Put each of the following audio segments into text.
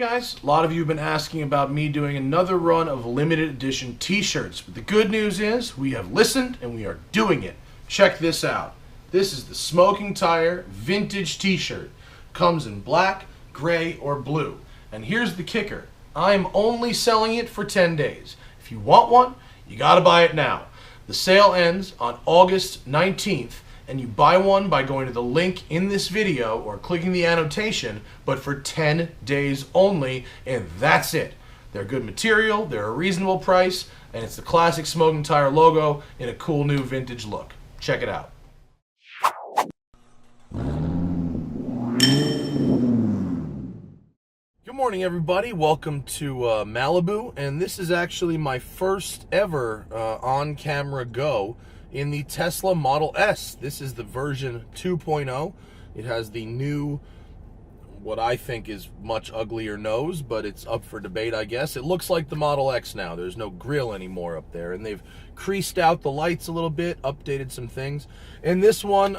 Guys, a lot of you have been asking about me doing another run of limited edition t-shirts, but the good news is we have listened and we are doing it. Check this out. This is the Smoking Tire vintage t-shirt. Comes in black, gray, or blue. And here's the kicker. I'm only selling it for 10 days. If you want one, you gotta buy it now. The sale ends on August 19th, and you buy one by going to the link in this video or clicking the annotation, but for 10 days only, and that's it. They're good material, they're a reasonable price, and it's the classic Smoking Tire logo in a cool new vintage look. Check it out. Good morning, everybody. Welcome to Malibu, and this is actually my first ever on-camera go in the Tesla Model S. This is the version 2.0. It has the new, what I think is much uglier nose, but it's up for debate, I guess. It looks like the Model X now. There's no grille anymore up there, and they've creased out the lights a little bit, updated some things. And this one,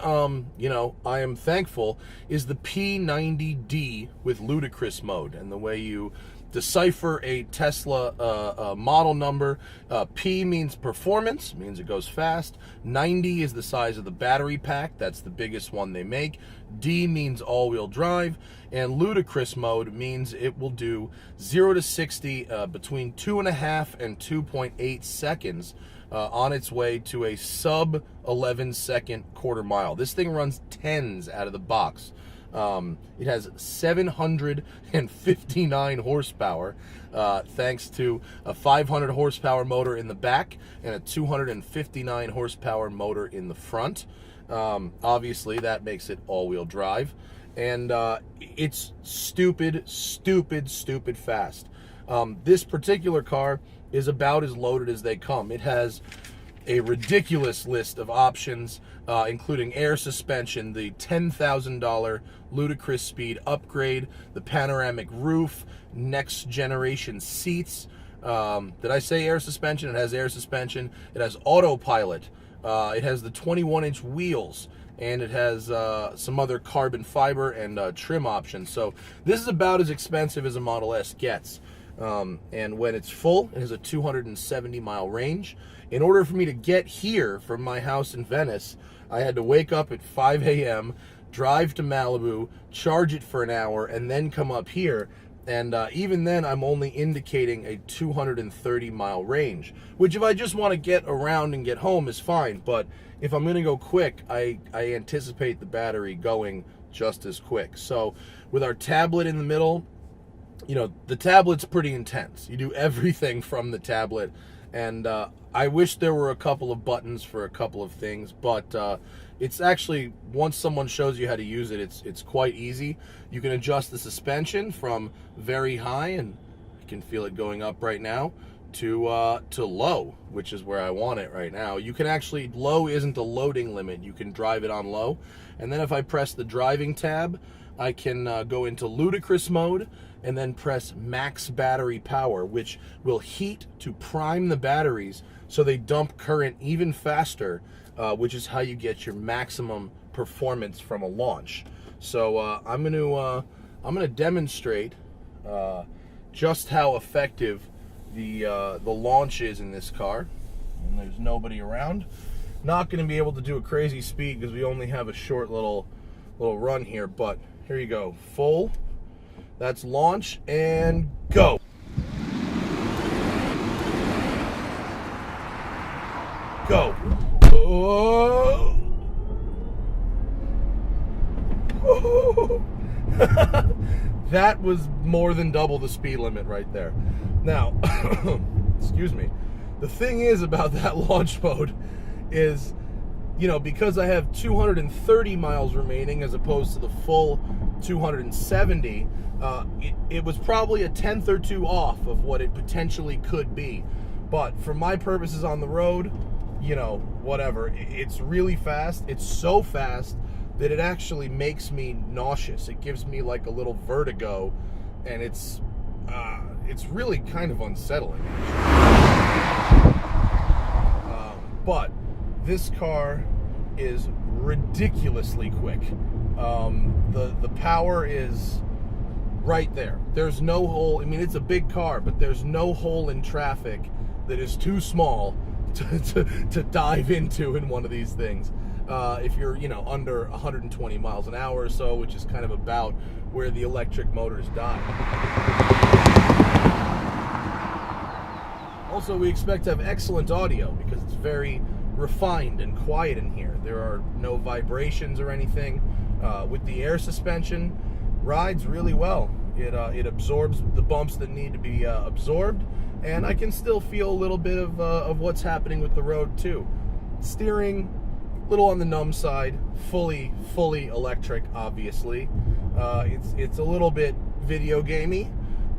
you know, I am thankful, is the P90D with Ludicrous Mode. And the way you decipher a Tesla model number, P means performance, means it goes fast. 90 is the size of the battery pack, that's the biggest one they make. D means all-wheel drive, and Ludicrous Mode means it will do 0 to 60 between 2.5 and 2.8 seconds on its way to a sub 11 second quarter mile. This thing runs tens out of the box. It has 759 horsepower, thanks to a 500 horsepower motor in the back and a 259 horsepower motor in the front. Obviously, that makes it all-wheel drive. And it's stupid fast. This particular car is about as loaded as they come. It has a ridiculous list of options, including air suspension, the $10,000 Ludicrous Speed upgrade, the panoramic roof, next generation seats. Did I say air suspension? It has air suspension. It has Autopilot. It has the 21-inch wheels, and it has some other carbon fiber and trim options. So this is about as expensive as a Model S gets. And when it's full, it has a 270-mile range. In order for me to get here from my house in Venice, I had to wake up at 5 a.m., drive to Malibu, charge it for an hour, and then come up here. And even then, I'm only indicating a 230-mile range, which if I just want to get around and get home is fine. But if I'm going to go quick, I anticipate the battery going just as quick. So with our tablet in the middle, you know, the tablet's pretty intense. You do everything from the tablet, and I wish there were a couple of buttons for a couple of things, but it's actually, once someone shows you how to use it, it's quite easy. You can adjust the suspension from very high, and I can feel it going up right now, to low, which is where I want it right now. You can actually, low isn't the loading limit. You can drive it on low, and then if I press the driving tab, I can go into Ludicrous Mode and then press max battery power, which will heat to prime the batteries so they dump current even faster, which is how you get your maximum performance from a launch. So I'm gonna demonstrate just how effective the launch is in this car. And there's nobody around. Not gonna be able to do a crazy speed because we only have a short little run here, but here you go. Full. That's launch and go. Go. Oh. Oh. That was more than double the speed limit right there. Now, excuse me. The thing is about that launch mode is, you know, because I have 230 miles remaining as opposed to the full 270, it was probably a tenth or two off of what it potentially could be. But for my purposes on the road, you know, whatever. It's really fast. It's so fast that it actually makes me nauseous. It gives me like a little vertigo, and it's really kind of unsettling. But this car is ridiculously quick. The power is right there. There's no hole. I mean, it's a big car, but there's no hole in traffic that is too small to dive into in one of these things. If you're, under 120 miles an hour or so, which is kind of about where the electric motors die. Also, we expect to have excellent audio because it's very refined and quiet in here. There are no vibrations or anything. With the air suspension, rides really well. It absorbs the bumps that need to be absorbed, and I can still feel a little bit of what's happening with the road too. Steering, a little on the numb side, fully electric, obviously. It's a little bit video gamey,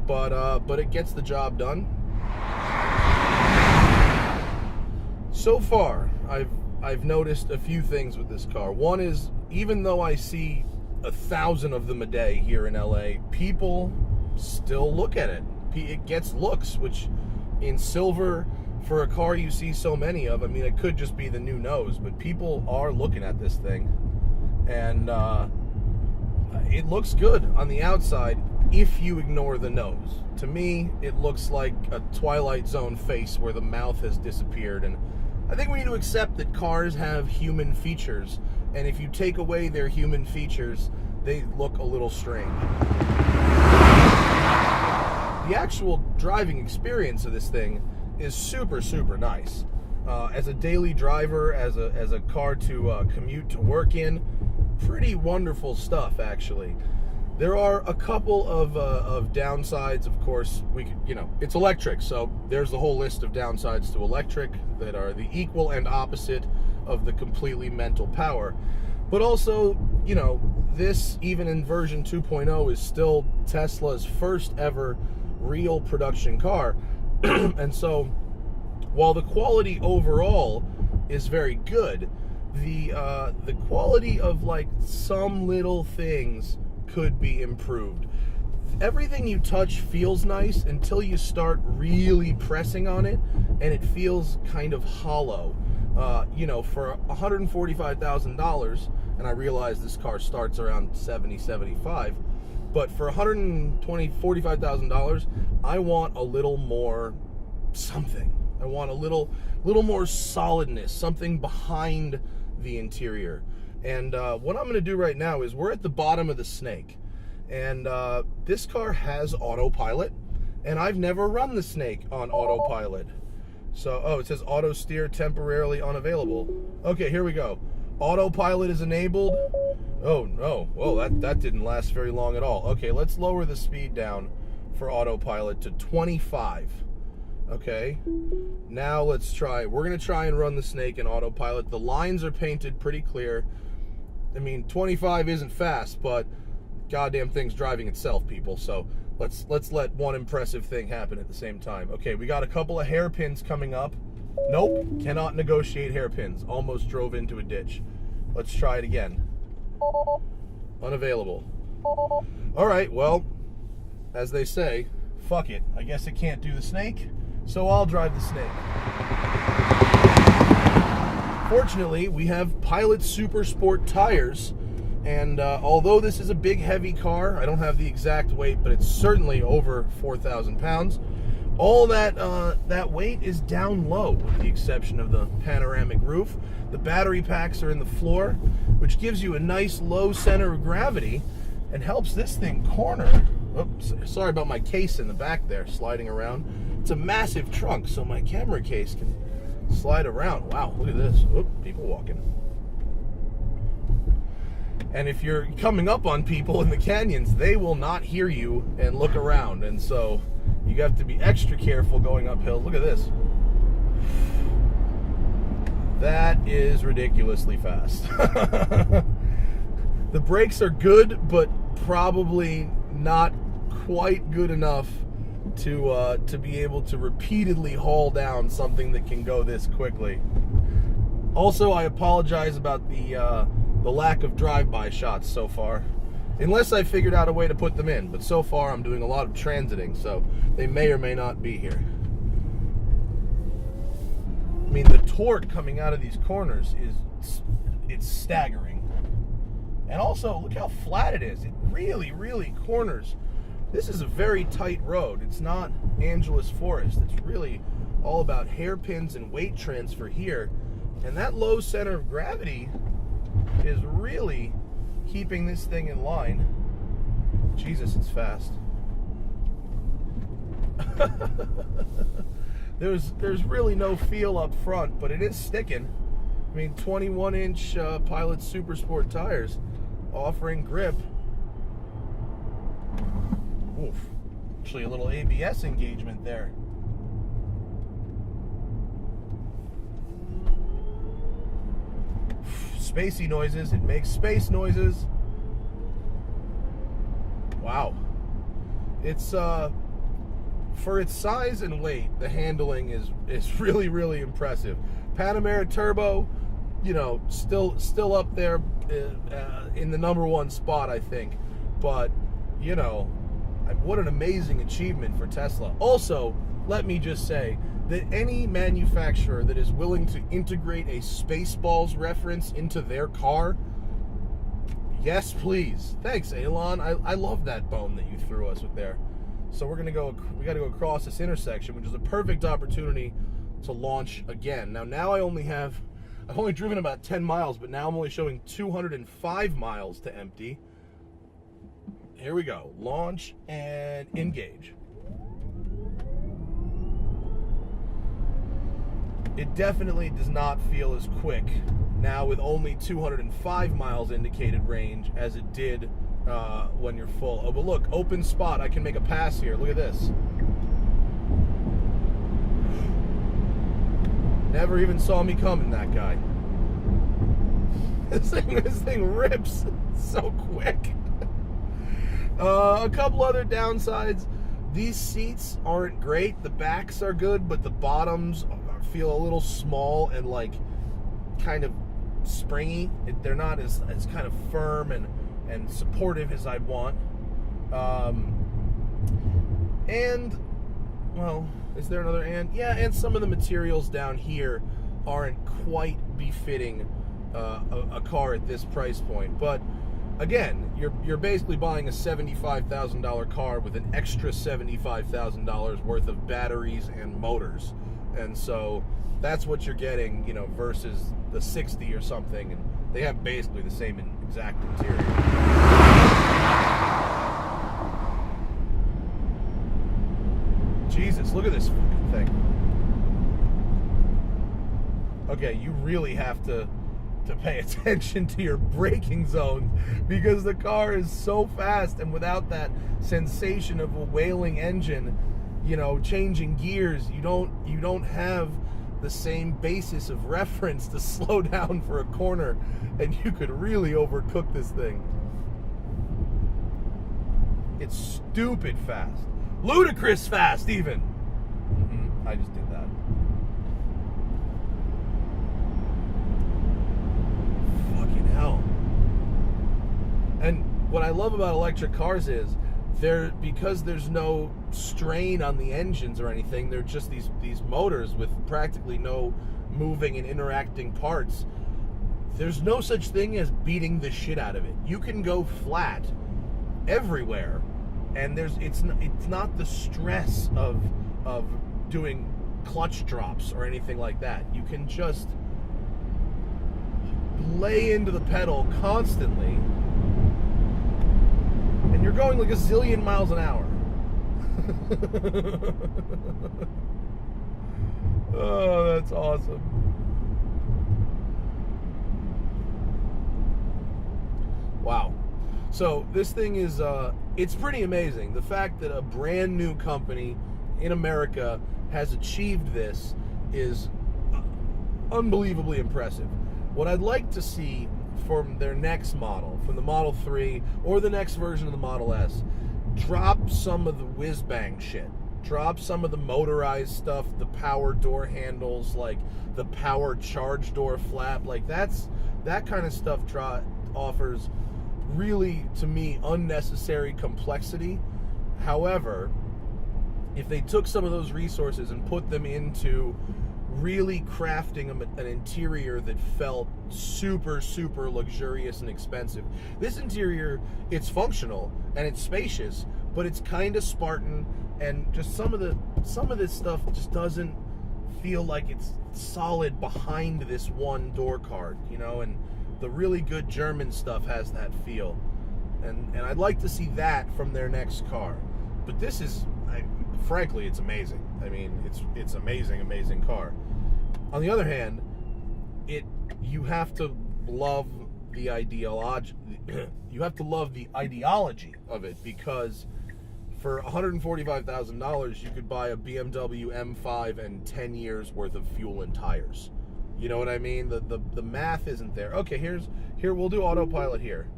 but it gets the job done. So far, I've noticed a few things with this car. One is, even though I see 1,000 of them a day here in LA, people still look at it. It gets looks, which in silver, for a car you see so many of, I mean, it could just be the new nose, but people are looking at this thing, and it looks good on the outside if you ignore the nose. To me, it looks like a Twilight Zone face where the mouth has disappeared, and I think we need to accept that cars have human features, and if you take away their human features, they look a little strange. The actual driving experience of this thing is super nice. As a daily driver, as a car to commute to work in, pretty wonderful stuff, actually. There are a couple of downsides, of course. It's electric, so there's the whole list of downsides to electric that are the equal and opposite of the completely mental power. But also, this, even in version 2.0, is still Tesla's first ever real production car. And so, while the quality overall is very good, the quality of some little things could be improved. Everything you touch feels nice until you start really pressing on it, and it feels kind of hollow. For $145,000, and I realize this car starts around $75, but for $45,000, I want a little more something. I want a little more solidness, something behind the interior. And what I'm going to do right now is, we're at the bottom of the snake, and this car has Autopilot, and I've never run the snake on Autopilot. So, it says auto steer temporarily unavailable. Okay, here we go. Autopilot is enabled. Oh no, whoa, that didn't last very long at all. Okay, let's lower the speed down for Autopilot to 25. Okay, now let's try. We're gonna try and run the snake in Autopilot. The lines are painted pretty clear. I mean, 25 isn't fast, but goddamn thing's driving itself, people. So let's let one impressive thing happen at the same time. Okay, we got a couple of hairpins coming up. Nope, cannot negotiate hairpins. Almost drove into a ditch. Let's try it again. Unavailable. All right, well, as they say, fuck it. I guess it can't do the snake, so I'll drive the snake. Fortunately, we have Pilot Super Sport tires, and although this is a big, heavy car, I don't have the exact weight, but it's certainly over 4,000 pounds. All that weight is down low, with the exception of the panoramic roof. The battery packs are in the floor, which gives you a nice low center of gravity and helps this thing corner. Oops, sorry about my case in the back there, sliding around. It's a massive trunk, so my camera case can slide around. Wow, look at this. Oop, people walking. And if you're coming up on people in the canyons, they will not hear you and look around, and so you have to be extra careful going uphill. Look at this. That is ridiculously fast. The brakes are good, but probably not quite good enough to be able to repeatedly haul down something that can go this quickly. Also, I apologize about the lack of drive-by shots so far, unless I figured out a way to put them in. But so far, I'm doing a lot of transiting, so they may or may not be here. I mean, the torque coming out of these corners it's staggering. And also, look how flat it is. It really corners This is a very tight road. It's not Angeles Forest. It's really all about hairpins and weight transfer here. And that low center of gravity is really keeping this thing in line. Jesus, it's fast. There's really no feel up front, but it is sticking. I mean, 21-inch Pilot Super Sport tires offering grip. Oof. Actually, a little ABS engagement there. Spacey noises. It makes space noises. Wow. It's for its size and weight, the handling is really, really impressive. Panamera Turbo, you know, still up there in the #1 spot, I think. But, you know, what an amazing achievement for Tesla. Also, let me just say that any manufacturer that is willing to integrate a Spaceballs reference into their car, yes, please. Thanks, Elon. I love that bone that you threw us with there. So we got to go across this intersection, which is a perfect opportunity to launch again. Now I've only driven about 10 miles, but now I'm only showing 205 miles to empty. Here we go. Launch and engage. It definitely does not feel as quick now with only 205 miles indicated range as it did when you're full. Oh, but look, open spot. I can make a pass here. Look at this. Never even saw me coming, that guy. This thing rips so quick. A couple other downsides. These seats aren't great. The backs are good, but the bottoms feel a little small and like kind of springy. They're not as kind of firm and supportive as I'd want. And, well, is there another and? Yeah, and some of the materials down here aren't quite befitting a car at this price point. But again, you're basically buying a $75,000 car with an extra $75,000 worth of batteries and motors. And so that's what you're getting, you know, versus the 60 or something. And they have basically the same exact interior. Jesus, look at this fucking thing. Okay, you really have to pay attention to your braking zones because the car is so fast, and without that sensation of a wailing engine, you know, changing gears, you don't have the same basis of reference to slow down for a corner, and you could really overcook this thing. It's stupid fast. Ludicrous fast, even. I just did that. Fucking hell. And what I love about electric cars is because there's no strain on the engines or anything, they're just these motors with practically no moving and interacting parts. There's no such thing as beating the shit out of it. You can go flat everywhere, and it's not the stress of doing clutch drops or anything like that. You can just lay into the pedal constantly, and you're going like a zillion miles an hour. Oh, that's awesome. Wow. So this thing is, it's pretty amazing. The fact that a brand new company in America has achieved this is unbelievably impressive. What I'd like to see from their next model, from the Model 3 or the next version of the Model S, drop some of the whiz-bang shit. Drop some of the motorized stuff, the power door handles, like the power charge door flap. Like that kind of stuff offers really, to me, unnecessary complexity. However, if they took some of those resources and put them into really crafting an interior that felt super, super luxurious and expensive. This interior, it's functional and it's spacious, but it's kind of Spartan, and just some of this stuff just doesn't feel like it's solid behind this one door card, you know, and the really good German stuff has that feel. And I'd like to see that from their next car. But this is, frankly, it's amazing. I mean, it's amazing car. On the other hand, you have to love the ideology. You have to love the ideology of it, because for $145,000 you could buy a BMW M5 and 10 years worth of fuel and tires. You know what I mean? The math isn't there. Okay, here we'll do autopilot here.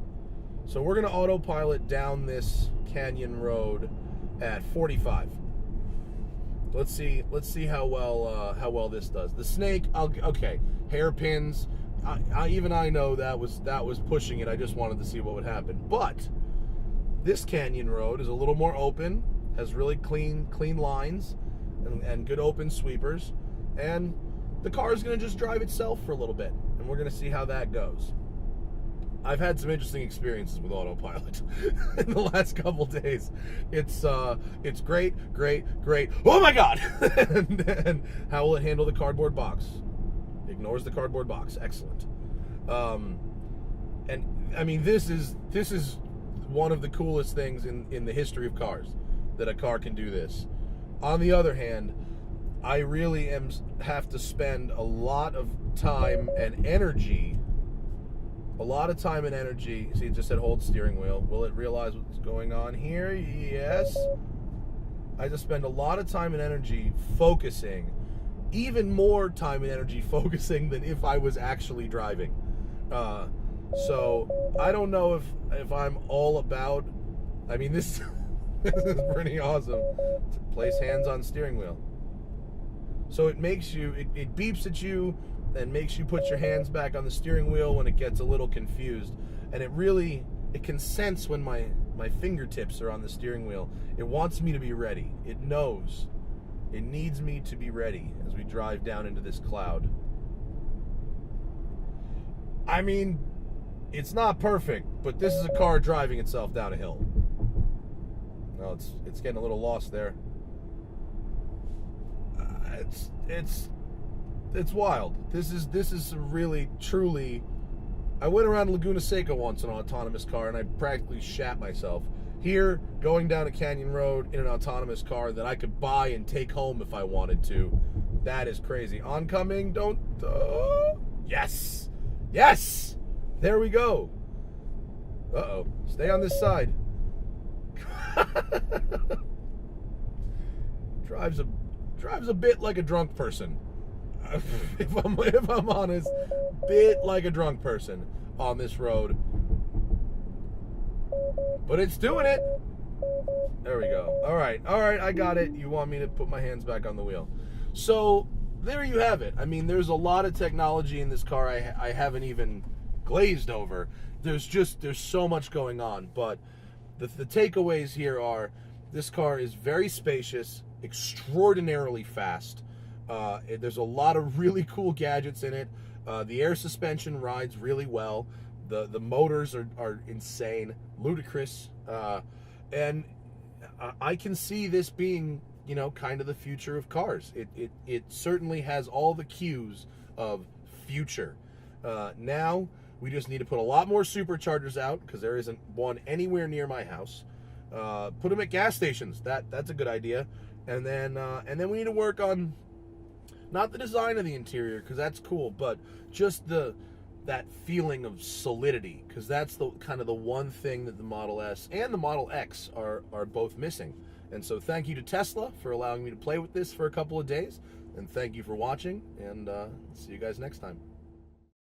So we're gonna autopilot down this canyon road at 45. Let's see how well this does. The snake, okay, hairpins. Even I know that was pushing it. I just wanted to see what would happen. But this canyon road is a little more open, has really clean lines, and good open sweepers, and the car is going to just drive itself for a little bit, and we're going to see how that goes. I've had some interesting experiences with autopilot in the last couple days. It's great. Oh my God! and how will it handle the cardboard box? Ignores the cardboard box. Excellent. And I mean, this is one of the coolest things in the history of cars, that a car can do this. On the other hand, I really have to spend a lot of time and energy. See, it just said hold steering wheel. Will it realize what's going on here? Yes. I just spend a lot of time and energy focusing, even more time and energy focusing than if I was actually driving. So I don't know if I'm all about. I mean, this is pretty awesome. Place hands on steering wheel. So it makes you, it beeps at you and makes you put your hands back on the steering wheel when it gets a little confused. And it can sense when my fingertips are on the steering wheel. It wants me to be ready. It knows. It needs me to be ready as we drive down into this cloud. I mean, it's not perfect, but this is a car driving itself down a hill. No, it's getting a little lost there. It's wild. This is really, truly. I went around Laguna Seca once in an autonomous car, and I practically shat myself. Here, going down a canyon road in an autonomous car that I could buy and take home if I wanted to. That is crazy. Oncoming, don't. Yes! Yes! There we go. Uh-oh. Stay on this side. Drives a bit like a drunk person. If I'm honest, bit like a drunk person on this road. But it's doing it. There we go. All right, I got it. You want me to put my hands back on the wheel. So there you have it. I mean, there's a lot of technology in this car I haven't even glazed over. There's so much going on. But the takeaways here are, this car is very spacious, extraordinarily fast. There's a lot of really cool gadgets in it. The air suspension rides really well. The motors are insane, ludicrous, and I can see this being, you know, kind of the future of cars. It certainly has all the cues of future. Now we just need to put a lot more superchargers out, because there isn't one anywhere near my house. Put them at gas stations. That's a good idea. And then we need to work on, not the design of the interior, because that's cool, but just that feeling of solidity, because that's the kind of the one thing that the Model S and the Model X are both missing. And so thank you to Tesla for allowing me to play with this for a couple of days, and thank you for watching, and see you guys next time.